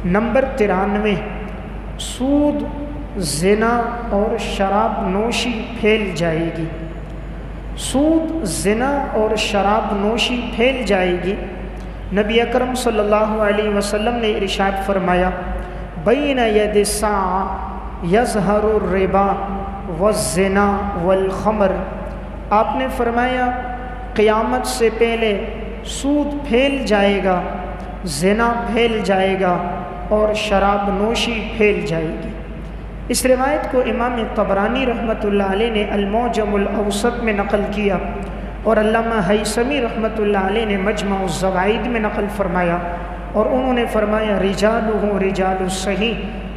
Number 93، سود، زنا اور شراب نوشی پھیل جائے گی۔ سود، زنا اور شراب نوشی پھیل جائے گی۔ نبی اکرم صلی اللہ علیہ وسلم نے ارشاد فرمایا، بین ید الساعہ یظہر الربا والزنا والخمر۔ آپ نے فرمایا قیامت سے پہلے سود پھیل جائے گا، زنا پھیل جائے گا اور شراب نوشی پھیل جائے گی۔ اس روایت کو امام طبرانی رحمۃ اللہ علیہ نے المعجم الاوسط میں نقل کیا، اور علامہ ہیثمی رحمۃ اللہ علیہ نے مجمع الزوائد میں نقل فرمایا، اور انہوں نے فرمایا رجالہ رجال الصحیح،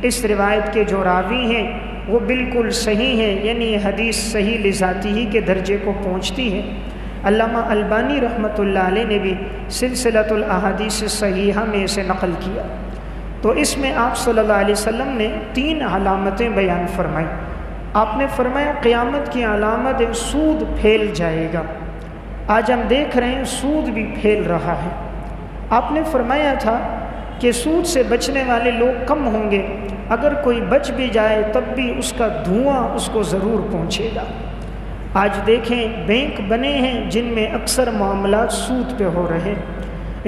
اس روایت کے جو راوی ہیں وہ بالکل صحیح ہیں، یعنی یہ حدیث صحیح لذاتی ہی کے درجے کو پہنچتی ہے۔ علامہ البانی رحمۃ اللہ علیہ نے بھی سلسلۃ الاحادیث صحیحہ میں اسے نقل کیا۔ تو اس میں آپ صلی اللہ علیہ وسلم نے 3 علامتیں بیان فرمائیں۔ آپ نے فرمایا قیامت کی علامت سود پھیل جائے گا۔ آج ہم دیکھ رہے ہیں سود بھی پھیل رہا ہے۔ آپ نے فرمایا تھا کہ سود سے بچنے والے لوگ کم ہوں گے، اگر کوئی بچ بھی جائے تب بھی اس کا دھواں اس کو ضرور پہنچے گا۔ آج دیکھیں بینک بنے ہیں جن میں اکثر معاملات سود پہ ہو رہے ہیں۔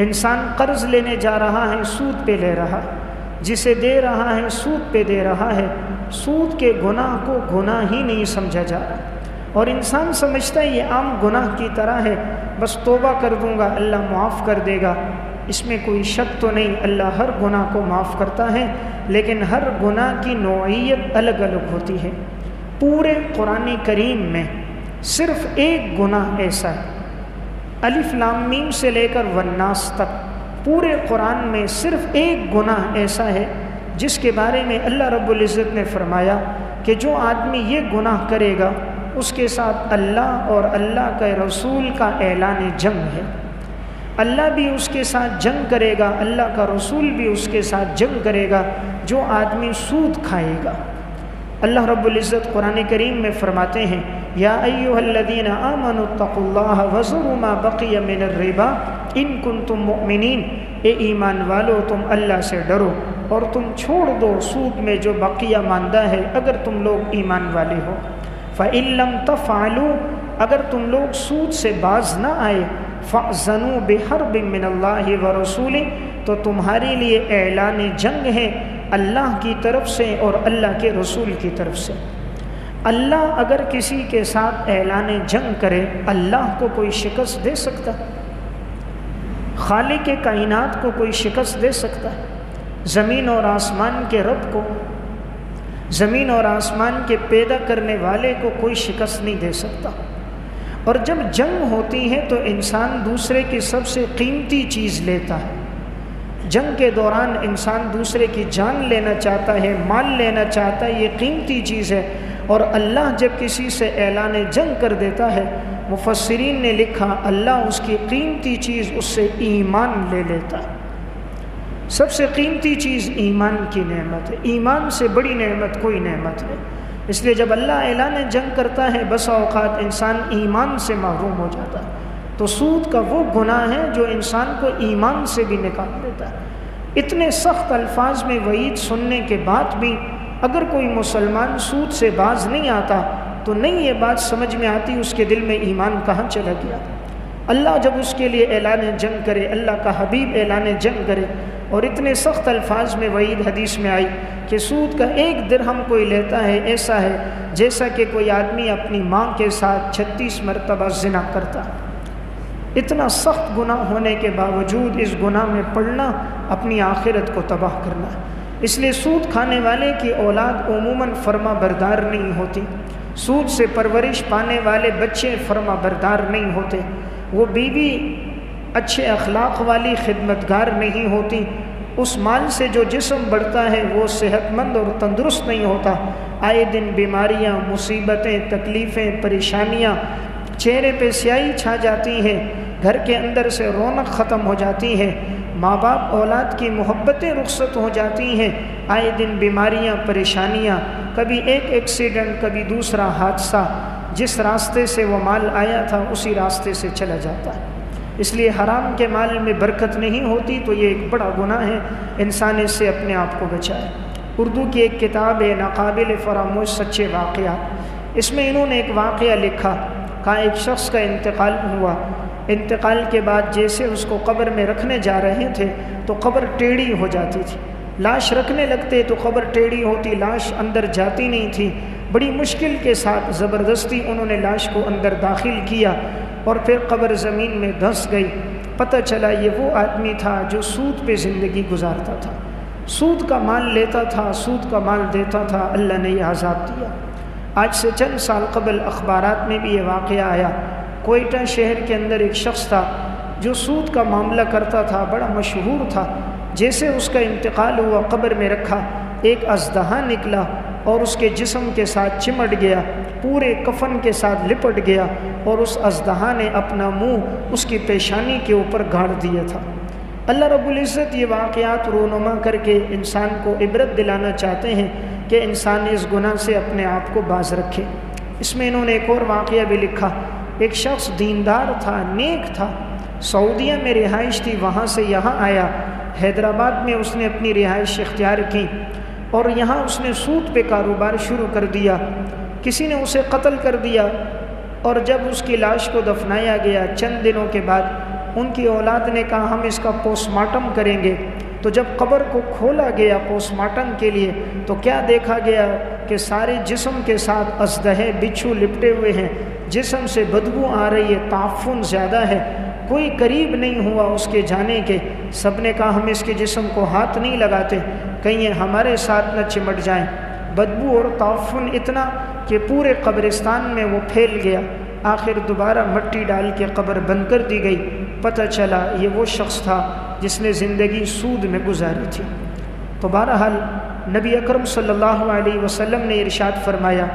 انسان قرض لینے جا رہا ہے، سود پہ لے رہا، جسے دے رہا ہے سود پہ دے رہا ہے۔ سود کے گناہ کو گناہ ہی نہیں سمجھا جا رہا، اور انسان سمجھتا ہے یہ عام گناہ کی طرح ہے، بس توبہ کر دوں گا اللہ معاف کر دے گا۔ اس میں کوئی شک تو نہیں، اللہ ہر گناہ کو معاف کرتا ہے، لیکن ہر گناہ کی نوعیت الگ الگ ہوتی ہے۔ پورے قرآن کریم میں صرف ایک گناہ ایسا ہے، الف لام میم سے لے کر والناس تک پورے قرآن میں صرف ایک گناہ ایسا ہے جس کے بارے میں اللہ رب العزت نے فرمایا کہ جو آدمی یہ گناہ کرے گا اس کے ساتھ اللہ اور اللہ کے رسول کا اعلان جنگ ہے۔ اللہ بھی اس کے ساتھ جنگ کرے گا، اللہ کا رسول بھی اس کے ساتھ جنگ کرے گا جو آدمی سود کھائے گا۔ اللہ رب العزت قرآن کریم میں فرماتے ہیں، یا ایھا الذین آمنوا اتقوا اللہ وذروا ما بقی من الربا ان کنتم مؤمنین، اے ایمان والو تم اللہ سے ڈرو اور تم چھوڑ دو سود میں جو بقیہ ماندہ ہے اگر تم لوگ ایمان والے ہو۔ فإن لم تفعلوا، اگر تم لوگ سود سے باز نہ آئے، فأذنوا بحرب من اللہ ورسولہ، تو تمہارے لیے اعلان جنگ ہے اللہ کی طرف سے اور اللہ کے رسول کی طرف سے۔ اللہ اگر کسی کے ساتھ اعلان جنگ کرے، اللہ کو کوئی شکست دے سکتا؟ خالق کائنات کو کوئی شکست دے سکتا ہے؟ زمین اور آسمان کے رب کو، زمین اور آسمان کے پیدا کرنے والے کو کوئی شکست نہیں دے سکتا۔ اور جب جنگ ہوتی ہے تو انسان دوسرے کی سب سے قیمتی چیز لیتا ہے۔ جنگ کے دوران انسان دوسرے کی جان لینا چاہتا ہے، مال لینا چاہتا ہے، یہ قیمتی چیز ہے۔ اور اللہ جب کسی سے اعلان جنگ کر دیتا ہے، مفسرین نے لکھا اللہ اس کی قیمتی چیز اس سے ایمان لے لیتا ہے۔ سب سے قیمتی چیز ایمان کی نعمت ہے، ایمان سے بڑی نعمت کوئی نعمت نہیں۔ اس لیے جب اللہ اعلان جنگ کرتا ہے بسا اوقات انسان ایمان سے محروم ہو جاتا ہے۔ تو سود کا وہ گناہ ہے جو انسان کو ایمان سے بھی نکال دیتا ہے۔ اتنے سخت الفاظ میں وعید سننے کے بعد بھی اگر کوئی مسلمان سود سے باز نہیں آتا تو نہیں یہ بات سمجھ میں آتی اس کے دل میں ایمان کہاں چلا گیا۔ اللہ جب اس کے لیے اعلان جنگ کرے، اللہ کا حبیب اعلان جنگ کرے، اور اتنے سخت الفاظ میں وعید حدیث میں آئی کہ سود کا 1 درہم کوئی لیتا ہے ایسا ہے جیسا کہ کوئی آدمی اپنی ماں کے ساتھ 36 مرتبہ زنا کرتا۔ اتنا سخت گناہ ہونے کے باوجود اس گناہ میں پڑنا اپنی آخرت کو تباہ کرنا ہے۔ اس لیے سود کھانے والے کی اولاد عموماً فرما بردار نہیں ہوتی، سود سے پرورش پانے والے بچے فرما بردار نہیں ہوتے، وہ بیوی اچھے اخلاق والی خدمتگار نہیں ہوتی، اس مال سے جو جسم بڑھتا ہے وہ صحت مند اور تندرست نہیں ہوتا۔ آئے دن بیماریاں، مصیبتیں، تکلیفیں، پریشانیاں، چہرے پہ سیاہی چھا جاتی ہے، گھر کے اندر سے رونق ختم ہو جاتی ہے، ماں باپ اولاد کی محبتیں رخصت ہو جاتی ہیں، آئے دن بیماریاں، پریشانیاں، کبھی ایک ایکسیڈنٹ، کبھی دوسرا حادثہ، جس راستے سے وہ مال آیا تھا اسی راستے سے چلا جاتا ہے۔ اس لیے حرام کے مال میں برکت نہیں ہوتی تو یہ ایک بڑا گناہ ہے، انسان اس سے اپنے آپ کو بچائے۔ اردو کی ایک کتاب ہے ناقابل فراموش سچے واقعات، اس میں انہوں نے ایک واقعہ لکھا، کہا ایک شخص کا انتقال ہوا، انتقال کے بعد جیسے اس کو قبر میں رکھنے جا رہے تھے تو قبر ٹیڑھی ہو جاتی تھی، لاش رکھنے لگتے تو قبر ٹیڑھی ہوتی، لاش اندر جاتی نہیں تھی، بڑی مشکل کے ساتھ زبردستی انہوں نے لاش کو اندر داخل کیا اور پھر قبر زمین میں دھنس گئی۔ پتہ چلا یہ وہ آدمی تھا جو سود پہ زندگی گزارتا تھا، سود کا مال لیتا تھا، سود کا مال دیتا تھا، اللہ نے یہ عذاب دیا۔ آج سے چند سال قبل اخبارات میں بھی یہ واقعہ آیا، کوئٹہ شہر کے اندر ایک شخص تھا جو سود کا معاملہ کرتا تھا، بڑا مشہور تھا، جیسے اس کا انتقال ہوا قبر میں رکھا، ایک اژدہا نکلا اور اس کے جسم کے ساتھ چمٹ گیا، پورے کفن کے ساتھ لپٹ گیا اور اس اژدہا نے اپنا منہ اس کی پیشانی کے اوپر گاڑ دیا تھا۔ اللہ رب العزت یہ واقعات رونما کر کے انسان کو عبرت دلانا چاہتے ہیں کہ انسان اس گناہ سے اپنے آپ کو باز رکھے۔ اس میں انہوں نے ایک اور واقعہ بھی لکھا، ایک شخص دیندار تھا، نیک تھا، سعودیہ میں رہائش تھی، وہاں سے یہاں آیا، حیدرآباد میں اس نے اپنی رہائش اختیار کی اور یہاں اس نے سود پہ کاروبار شروع کر دیا، کسی نے اسے قتل کر دیا اور جب اس کی لاش کو دفنایا گیا چند دنوں کے بعد ان کی اولاد نے کہا ہم اس کا پوسٹ مارٹم کریں گے، تو جب قبر کو کھولا گیا پوسٹ مارٹم کے لیے تو کیا دیکھا گیا کہ سارے جسم کے ساتھ اژدہے بچھو لپٹے ہوئے ہیں، جسم سے بدبو آ رہی ہے، تعفن زیادہ ہے، کوئی قریب نہیں ہوا اس کے جانے کے، سب نے کہا ہم اس کے جسم کو ہاتھ نہیں لگاتے کہیں یہ ہمارے ساتھ نہ چمٹ جائیں، بدبو اور تعفن اتنا کہ پورے قبرستان میں وہ پھیل گیا، آخر دوبارہ مٹی ڈال کے قبر بند کر دی گئی، پتہ چلا یہ وہ شخص تھا جس نے زندگی سود میں گزاری تھی۔ تو بہرحال نبی اکرم صلی اللہ علیہ وسلم نے ارشاد فرمایا،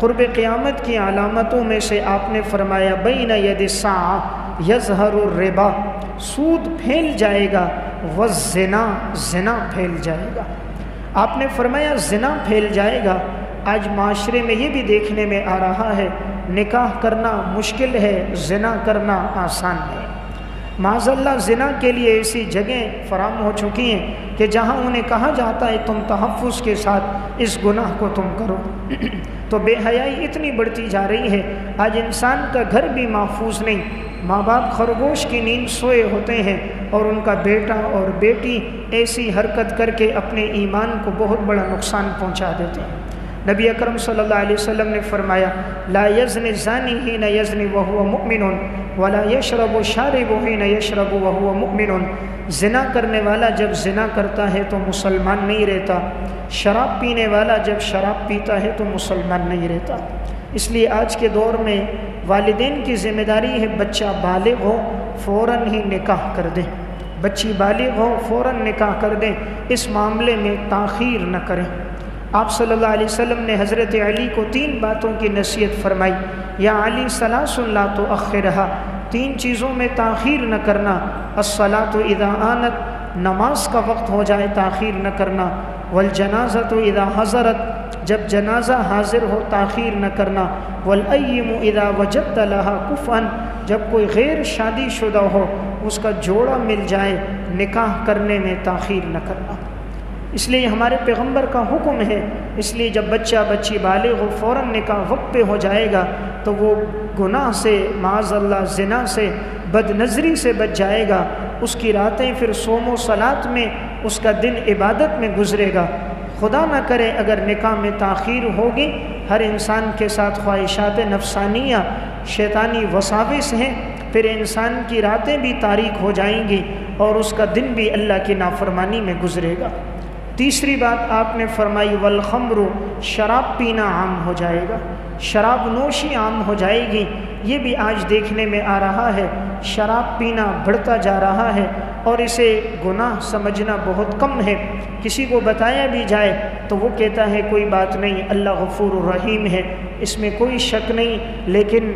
قرب قیامت کی علامتوں میں سے آپ نے فرمایا بین ید الساعہ یظہر الربا، سود پھیل جائے گا، والزنا، زنا پھیل جائے گا۔ آپ نے فرمایا زنا پھیل جائے گا۔ آج معاشرے میں یہ بھی دیکھنے میں آ رہا ہے نکاح کرنا مشکل ہے، زنا کرنا آسان ہے۔ معاذ اللہ زنا کے لیے ایسی جگہیں فراہم ہو چکی ہیں کہ جہاں انہیں کہا جاتا ہے تم تحفظ کے ساتھ اس گناہ کو تم کرو، تو بے حیائی اتنی بڑھتی جا رہی ہے، آج انسان کا گھر بھی محفوظ نہیں، ماں باپ خرگوش کی نیند سوئے ہوتے ہیں اور ان کا بیٹا اور بیٹی ایسی حرکت کر کے اپنے ایمان کو بہت بڑا نقصان پہنچا دیتے ہیں۔ نبی اکرم صلی اللہ علیہ وسلم نے فرمایا لا یزنی الزانی حین یزنی وہو مؤمن ولا یشرب الشارب حین یشرب وہو مؤمن، زنا کرنے والا جب زنا کرتا ہے تو مسلمان نہیں رہتا، شراب پینے والا جب شراب پیتا ہے تو مسلمان نہیں رہتا۔ اس لیے آج کے دور میں والدین کی ذمہ داری ہے بچہ بالغ ہو فوراً ہی نکاح کر دیں، بچی بالغ ہو فوراً نکاح کر دیں، اس معاملے میں تاخیر نہ کریں۔ آپ صلی اللہ علیہ وسلم نے حضرت علی کو 3 باتوں کی نصیحت فرمائی، یا علی ثلاث لا تؤخرھا، 3 چیزوں میں تاخیر نہ کرنا، الصلاۃ اذا آنت، نماز کا وقت ہو جائے تاخیر نہ کرنا، والجنازۃ اذا حضرت، جب جنازہ حاضر ہو تاخیر نہ کرنا، والأیم اذا وجدت لها کفوا، جب کوئی غیر شادی شدہ ہو اس کا جوڑا مل جائے نکاح کرنے میں تاخیر نہ کرنا۔ اس لیے ہمارے پیغمبر کا حکم ہے، اس لیے جب بچہ بچی بالغ ہو فوراً نکاح وقت پہ ہو جائے گا تو وہ گناہ سے، معاذ اللہ زنا سے، بد نظری سے بچ جائے گا، اس کی راتیں پھر صوم و صلات میں، اس کا دن عبادت میں گزرے گا۔ خدا نہ کرے اگر نکاح میں تاخیر ہوگی، ہر انسان کے ساتھ خواہشات نفسانیہ، شیطانی وساوس ہیں، پھر انسان کی راتیں بھی تاریک ہو جائیں گی اور اس کا دن بھی اللہ کی نافرمانی میں گزرے گا۔ تیسری بات آپ نے فرمائی والخمر، شراب پینا عام ہو جائے گا، شراب نوشی عام ہو جائے گی۔ یہ بھی آج دیکھنے میں آ رہا ہے، شراب پینا بڑھتا جا رہا ہے اور اسے گناہ سمجھنا بہت کم ہے، کسی کو بتایا بھی جائے تو وہ کہتا ہے کوئی بات نہیں، اللہ غفور الرحیم ہے، اس میں کوئی شک نہیں، لیکن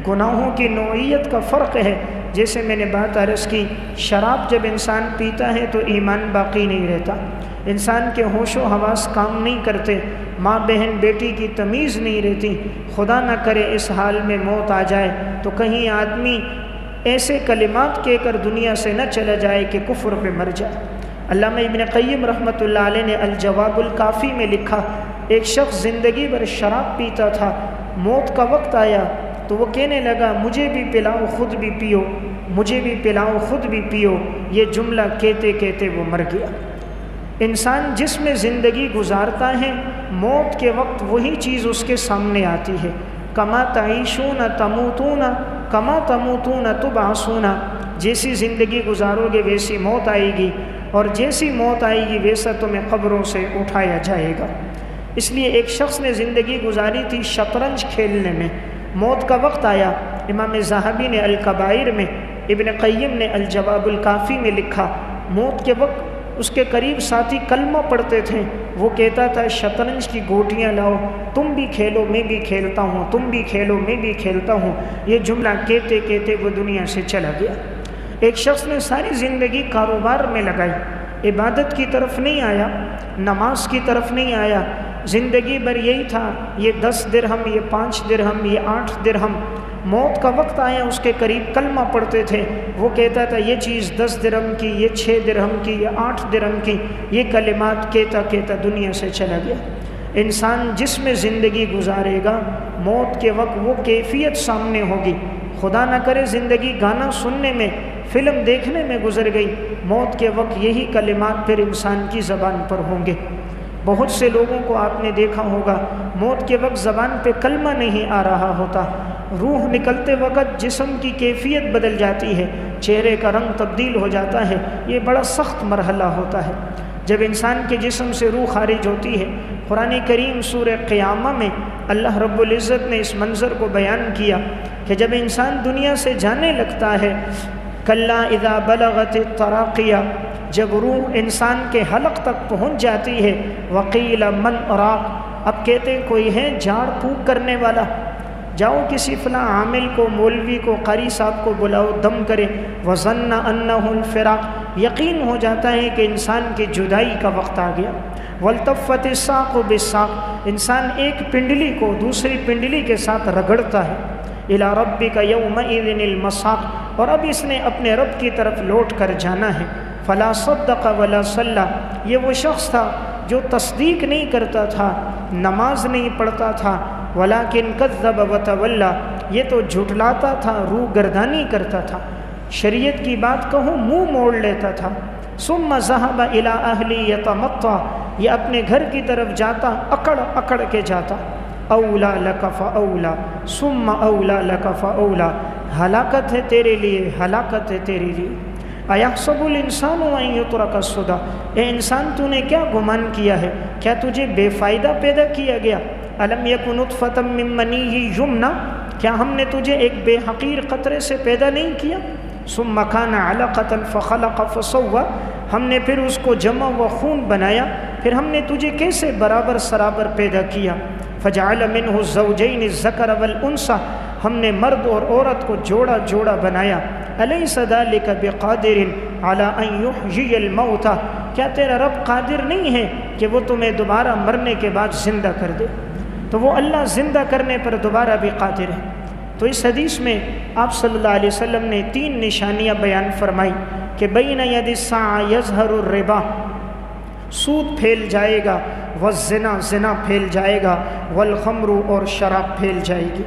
گناہوں کی نوعیت کا فرق ہے۔ جیسے میں نے بات عرض کی، شراب جب انسان پیتا ہے تو ایمان باقی نہیں رہتا، انسان کے ہوش و حواس کام نہیں کرتے، ماں بہن بیٹی کی تمیز نہیں رہتی، خدا نہ کرے اس حال میں موت آ جائے تو کہیں آدمی ایسے کلمات کہہ کر دنیا سے نہ چلا جائے کہ کفر پہ مر جائے۔ علامہ ابن قیم رحمۃ اللہ علیہ نے الجواب الکافی میں لکھا، ایک شخص زندگی بھر شراب پیتا تھا، موت کا وقت آیا تو وہ کہنے لگا مجھے بھی پلاؤ خود بھی پیو، مجھے بھی پلاؤ خود بھی پیو۔ یہ جملہ کہتے کہتے وہ مر گیا۔ انسان جس میں زندگی گزارتا ہے موت کے وقت وہی چیز اس کے سامنے آتی ہے۔ کما تعیشون تموتون کما تموتون تبعثون، جیسی زندگی گزارو گے ویسی موت آئے گی، اور جیسی موت آئے گی ویسا تمہیں قبروں سے اٹھایا جائے گا۔ اس لیے ایک شخص نے زندگی گزاری تھی شطرنج کھیلنے میں، موت کا وقت آیا۔ امام ذہبی نے الکبائر میں، ابن قیم نے الجواب الکافی میں لکھا، موت کے وقت اس کے قریب ساتھی کلمہ پڑھتے تھے، وہ کہتا تھا شطرنج کی گوٹیاں لاؤ، تم بھی کھیلو میں بھی کھیلتا ہوں، تم بھی کھیلو میں بھی کھیلتا ہوں۔ یہ جملہ کہتے کہتے وہ دنیا سے چلا گیا۔ ایک شخص نے ساری زندگی کاروبار میں لگائی، عبادت کی طرف نہیں آیا، نماز کی طرف نہیں آیا، زندگی بھر یہی تھا، یہ 10 درہم، یہ 5 درہم، یہ 8 درہم۔ موت کا وقت آیا، اس کے قریب کلمہ پڑھتے تھے، وہ کہتا تھا یہ چیز 10 درہم کی، یہ 6 درہم کی، یہ 8 درہم کی۔ یہ کلمات کہتا کہتا دنیا سے چلا گیا۔ انسان جس میں زندگی گزارے گا موت کے وقت وہ کیفیت سامنے ہوگی۔ خدا نہ کرے زندگی گانا سننے میں، فلم دیکھنے میں گزر گئی، موت کے وقت یہی کلمات پھر انسان کی زبان پر ہوں گے۔ بہت سے لوگوں کو آپ نے دیکھا ہوگا موت کے وقت زبان پہ کلمہ نہیں آ رہا ہوتا، روح نکلتے وقت جسم کی کیفیت بدل جاتی ہے، چہرے کا رنگ تبدیل ہو جاتا ہے۔ یہ بڑا سخت مرحلہ ہوتا ہے جب انسان کے جسم سے روح خارج ہوتی ہے۔ قرآن کریم سورہ قیامہ میں اللہ رب العزت نے اس منظر کو بیان کیا کہ جب انسان دنیا سے جانے لگتا ہے، کلا اذا بلغت التراقیہ، جب روح انسان کے حلق تک پہنچ جاتی ہے، وقیل من اراق، اب کہتے ہیں کوئی ہے جھاڑ پھونک کرنے والا، جاؤ کسی فلاں عامل کو، مولوی کو، قاری صاحب کو بلاؤ دم کرے۔ وظن انہ الفراق، یقین ہو جاتا ہے کہ انسان کی جدائی کا وقت آ گیا۔ والتفت الساق بالساق، انسان ایک پنڈلی کو دوسری پنڈلی کے ساتھ رگڑتا ہے۔ الی ربک یومئذ المساق، اور اب اس نے اپنے رب کی طرف لوٹ کر جانا ہے۔ فلا صدق ولا صلی، یہ وہ شخص تھا جو تصدیق نہیں کرتا تھا، نماز نہیں پڑھتا تھا، ولیکن کذب وتولی، یہ تو جھٹلاتا تھا، روح گردانی کرتا تھا، شریعت کی بات کہوں منہ موڑ لیتا تھا۔ ثم ذهب الى اهلی یتمطى، یہ اپنے گھر کی طرف جاتا، اکڑ اکڑ کے جاتا۔ اولا لک فاولا ثم اولا لک فاولا، ہلاکت ہے تیرے لیے، ہلاکت ہے تیرے لیے۔ ایحسب الانسان ان یترک سدی، اے انسان تو نے کیا گمان کیا ہے، کیا تجھے بے فائدہ پیدا کیا گیا؟ الم یک نطفۃ من منی یمنی، کیا ہم نے تجھے ایک بے حقیر قطرے سے پیدا نہیں کیا؟ ثم کان علقۃ فخلق فسوی، ہم نے پھر اس کو جمع و خون بنایا، پھر ہم نے تجھے کیسے برابر سرابر پیدا کیا؟ فجعل منہ الزوجین الذکر والانثی، ہم نے مرد اور عورت کو جوڑا جوڑا بنایا۔ الیس ذلک بقادر علی ان یحیی الموتى، کیا تیرا رب قادر نہیں ہے کہ وہ تمہیں دوبارہ مرنے کے بعد زندہ کر دے؟ تو وہ اللہ زندہ کرنے پر دوبارہ بھی قادر ہے۔ تو اس حدیث میں آپ صلی اللہ علیہ وسلم نے 3 نشانیاں بیان فرمائی کہ بین ید الساعہ یظہر الربا، سود پھیل جائے گا، والزنا، زنا پھیل جائے گا، والخمر، اور شراب پھیل جائے گی۔